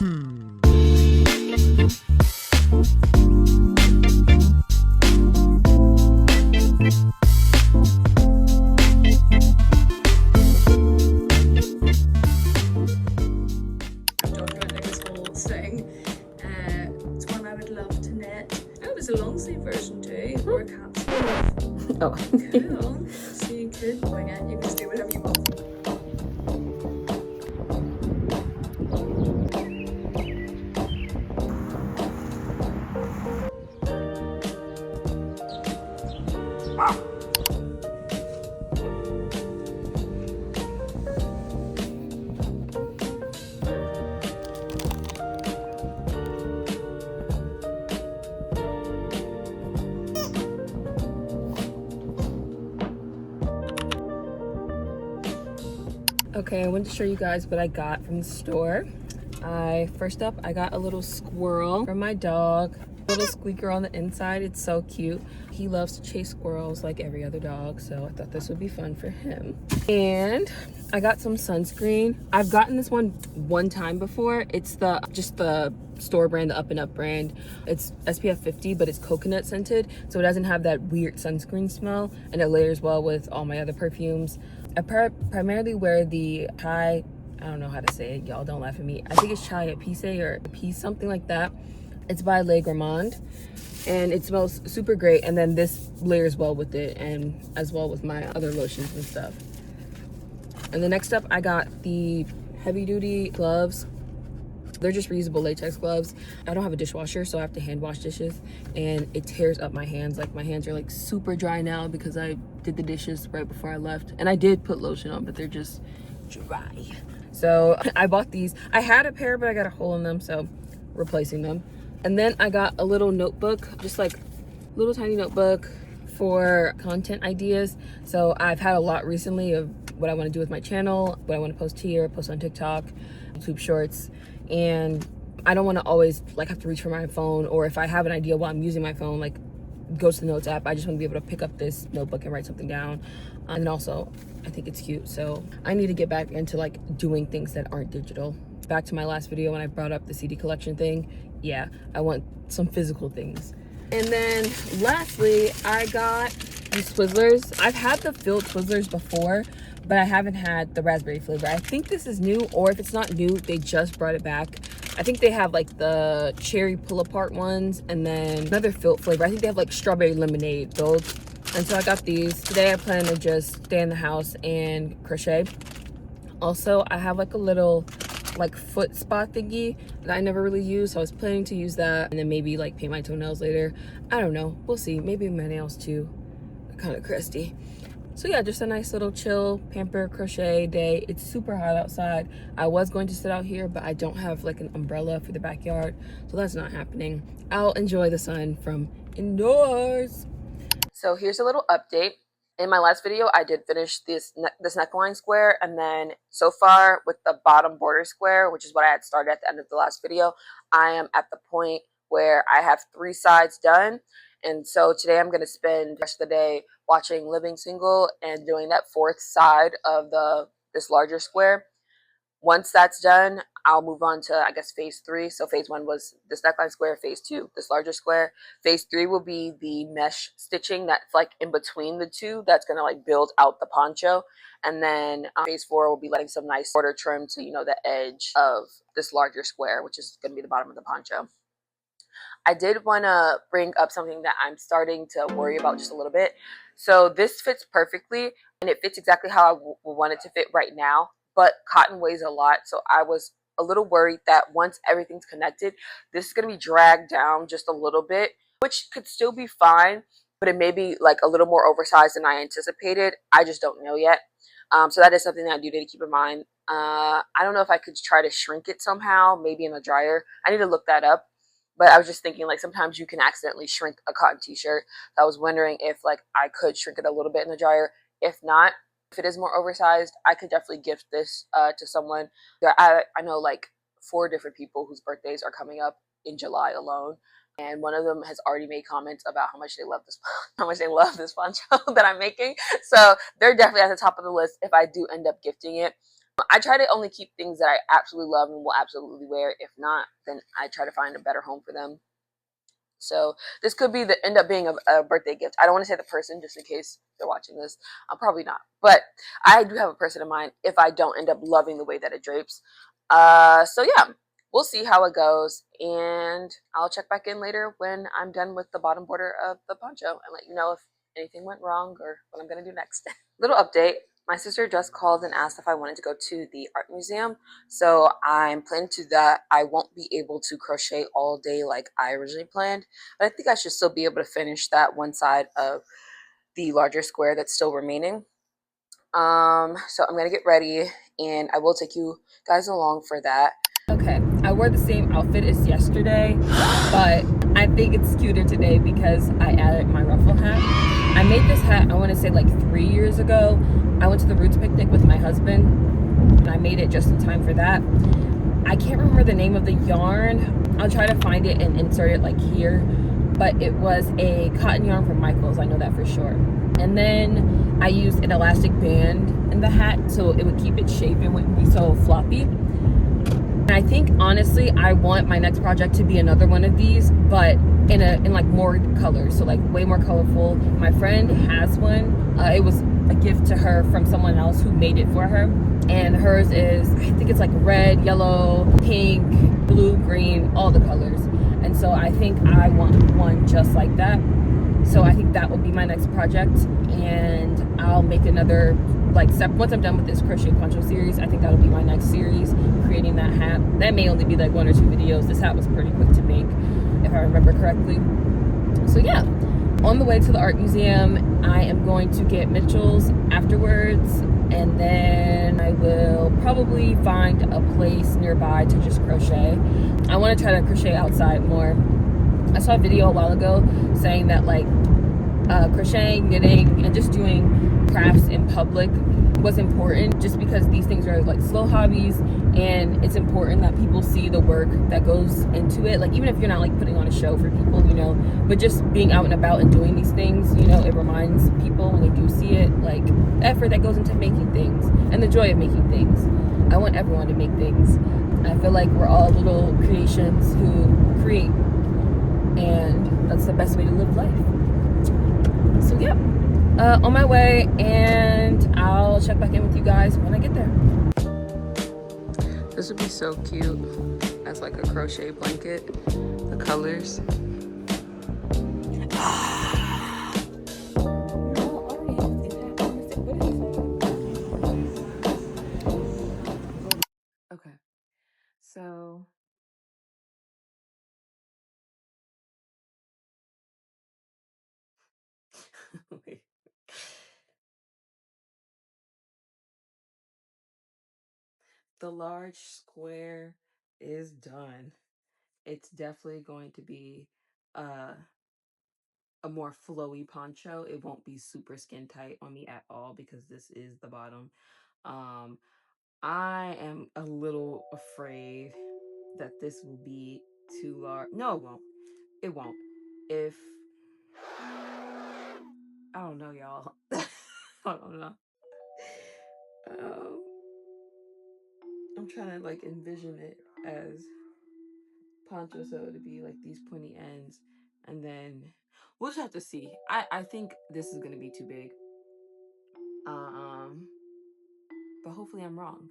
A long sleeve version too, or a cap sleeve. Oh, cool. So you could wing it, you can do whatever you want. Okay, I wanted to show you guys what I got from the store. First up, I got a little squirrel from my dog. Little squeaker on the inside. It's so cute. He loves to chase squirrels like every other dog, so I thought this would be fun for him. And I got some sunscreen. I've gotten this one time before. It's just the store brand, the Up and Up brand. It's SPF 50, but it's coconut scented, so it doesn't have that weird sunscreen smell, and it layers well with all my other perfumes. I primarily wear the Chai, I don't know how to say it, y'all don't laugh at me. I think it's Chai Epice or Epice, something like that. It's by Le Gourmand, and it smells super great, and then this layers well with it, and as well with my other lotions and stuff. And the next up, I got the heavy duty gloves. They're just reusable latex gloves. I don't have a dishwasher, so I have to hand wash dishes, and it tears up my hands. Like, my hands are like super dry now because I did the dishes right before I left, and I did put lotion on, but they're just dry. So I bought these. I had a pair, but I got a hole in them, so replacing them. And then I got a little notebook, just like little tiny notebook for content ideas. So I've had a lot recently of what I want to do with my channel, what I want to post here, post on TikTok, YouTube shorts, and I don't want to always like have to reach for my phone, or if I have an idea while I'm using my phone, like go to the notes app. I just want to be able to pick up this notebook and write something down. And also I think it's cute, so I need to get back into like doing things that aren't digital. Back to my last video when I brought up the CD collection thing. Yeah, I want some physical things. And then lastly, I got these Twizzlers. I've had the filled Twizzlers before, but I haven't had the raspberry flavor. I think this is new, or if it's not new, they just brought it back. I think they have like the cherry pull apart ones, and then another filled flavor. I think they have like strawberry lemonade filled. And so I got these. Today I plan to just stay in the house and crochet. Also, I have like a little like foot spot thingy that I never really use, so I was planning to use that and then maybe like paint my toenails later. I don't know, we'll see. Maybe my nails too. They're kind of crusty. So yeah, just a nice little chill pamper crochet day. It's super hot outside. I was going to sit out here, but I don't have like an umbrella for the backyard, so that's not happening. I'll enjoy the sun from indoors. So here's a little update. In my last video, I did finish this neckline square, and then so far with the bottom border square, which is what I had started at the end of the last video, I am at the point where I have 3 sides done. And so today I'm going to spend the rest of the day watching Living Single and doing that 4th side of this larger square. Once that's done, I'll move on to, I guess, phase 3. So phase 1 was this neckline square, phase 2, this larger square. Phase 3 will be the mesh stitching that's like in between the two. That's going to like build out the poncho. And then phase 4 will be letting some nice border trim to, you know, the edge of this larger square, which is going to be the bottom of the poncho. I did want to bring up something that I'm starting to worry about just a little bit. So this fits perfectly, and it fits exactly how I want it to fit right now. But cotton weighs a lot, so I was a little worried that once everything's connected, this is going to be dragged down just a little bit, which could still be fine, but it may be like a little more oversized than I anticipated. I just don't know yet. So that is something that I do need to keep in mind. I don't know if I could try to shrink it somehow, maybe in the dryer. I need to look that up. But I was just thinking, like, sometimes you can accidentally shrink a cotton t-shirt. So I was wondering if, like, I could shrink it a little bit in the dryer. If not, if it is more oversized, I could definitely gift this to someone. I know like 4 different people whose birthdays are coming up in July alone, and one of them has already made comments about how much they love this poncho that I'm making. So they're definitely at the top of the list if I do end up gifting it. I try to only keep things that I absolutely love and will absolutely wear. If not, then I try to find a better home for them. So this could be end up being a birthday gift. I don't want to say the person just in case they're watching this. Probably not. But I do have a person in mind if I don't end up loving the way that it drapes. So yeah, we'll see how it goes. And I'll check back in later when I'm done with the bottom border of the poncho and let you know if anything went wrong or what I'm going to do next. Little update. My sister just called and asked if I wanted to go to the art museum. So I'm planning to that. I won't be able to crochet all day like I originally planned, but I think I should still be able to finish that one side of the larger square that's still remaining. So I'm gonna get ready and I will take you guys along for that. Okay, I wore the same outfit as yesterday, but I think it's cuter today because I added my ruffle hat. I made this hat, I want to say like 3 years ago. I went to the Roots picnic with my husband and I made it just in time for that. I can't remember the name of the yarn. I'll try to find it and insert it like here, but it was a cotton yarn from Michael's, I know that for sure. And then I used an elastic band in the hat so it would keep its shape and wouldn't be so floppy. And I think honestly I want my next project to be another one of these, but in like more colors, so like way more colorful. My friend has one. It was a gift to her from someone else who made it for her, and hers is, I think it's like red, yellow, pink, blue, green, all the colors. And so I think I want one just like that. So I think that will be my next project, and I'll make another like step once I'm done with this crochet poncho series. I think that'll be my next series, creating that hat. That may only be like 1 or 2 videos. This hat was pretty quick to make, if I remember correctly. So yeah, on the way to the art museum, I am going to get Mitchell's afterwards, and then I will probably find a place nearby to just crochet. I want to try to crochet outside more. I saw a video a while ago saying that like crocheting, knitting, and just doing crafts in public was important, just because these things are like slow hobbies, and it's important that people see the work that goes into it. Like even if you're not like putting on a show for people, you know, but just being out and about and doing these things, you know, it reminds people when they do see it, like the effort that goes into making things and the joy of making things. I want everyone to make things. I feel like we're all little creations who create, and that's the best way to live life. So yeah, on my way, and I'll check back in with you guys when I get there. This would be so cute as like a crochet blanket, the colors. Okay, so wait. The large square is done. It's definitely going to be a more flowy poncho. It won't be super skin tight on me at all because this is the bottom. I am a little afraid that this will be too large. No, it won't. It won't. If I don't know, y'all. I don't know. Um, I'm trying to like envision it as poncho, so to be like these pointy ends, and then we'll just have to see. I think this is gonna be too big. But hopefully I'm wrong.